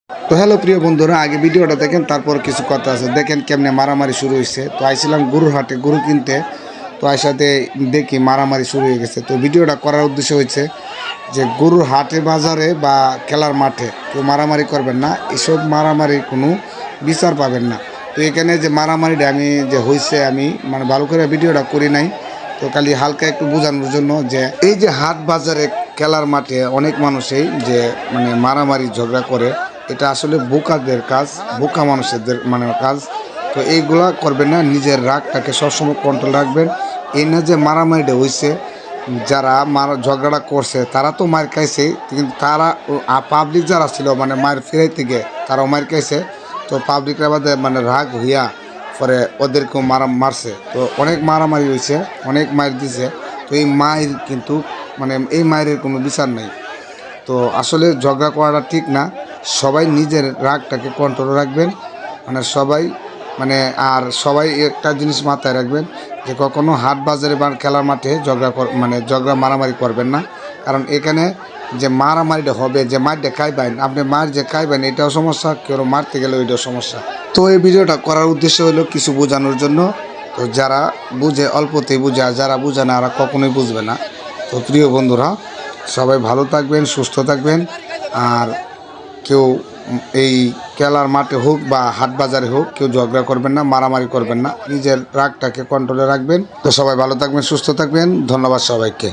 তো হ্যালো প্রিয় বন্ধুরা, আগে ভিডিওটা দেখেন, তারপর কিছু কথা আছে। দেখেন কেমনে মারামারি শুরু হয়েছে। তো আইছিলাম গরুর হাটে গরু কিনতে, তো সাথে দেখি মারামারি শুরু হয়ে গেছে। তো ভিডিওটা করার উদ্দেশ্য হচ্ছে যে গরুর হাটে বাজারে বা খেলার মাঠে কেউ মারামারি করবেন না, এসব মারামারির কোনো বিচার পাবেন না। তো এখানে যে মারামারিটা আমি যে হয়েছে, আমি মানে ভালো করে ভিডিওটা করি নাই, তো খালি হালকা একটু বোঝানোর জন্য যে এই যে হাট বাজারে খেলার মাঠে অনেক মানুষই যে মানে মারামারি ঝগড়া করে, এটা আসলে বোকাদের কাজ, বোকা মানুষদের মানে কাজ। তো এইগুলা করবেন না, নিজের রাগটাকে সবসময় কন্ট্রোল রাখবেন। এই না যে মারামারিটা হয়েছে, যারা ঝগড়াটা করছে তারা তো মার খাইছে, কিন্তু তারা পাবলিক যারা ছিল মানে মার ফিরাইতে গিয়ে তারাও মার খাইছে। তো পাবলিকরা বাদে মানে রাগ হইয়া পরে ওদেরকেও মারছে। তো অনেক মারামারি হয়েছে, অনেক মার দিছে। তো এই মায়ের কিন্তু মানে এই মায়ের কোনো বিচার নাই। তো আসলে ঝগড়া করাটা ঠিক না। সবাই নিজের রাগটাকে কন্ট্রোল রাখবেন, মানে সবাই মানে আর সবাই একটা জিনিস মাথায় রাখবেন যে কখনো হাট বাজারে বা খেলার মাঠে মানে ঝগড়া মারামারি করবেন না। কারণ এখানে যে মারামারিটা হবে, যে মারটা খাইবেন আপনি, মার যে খাইবেন এটাও সমস্যা, কেউ মারতে গেলে ওইটাও সমস্যা। তো এই ভিডিওটা করার উদ্দেশ্য হলো কিছু বোঝানোর জন্য। তো যারা বুঝে অল্পতেই বুঝে, আর যারা বুঝে না আর কখনোই বুঝবে না। তো প্রিয় বন্ধুরা, সবাই ভালো থাকবেন, সুস্থ থাকবেন। আর কেউ এই খেলার মাঠে হোক বা হাট বাজারে হোক কেউ ঝগড়া করবেন না, মারামারি করবেন না, নিজের রাগটাকে কন্ট্রোলে রাখবেন। তো সবাই ভালো থাকবেন, সুস্থ থাকবেন। ধন্যবাদ সবাইকে।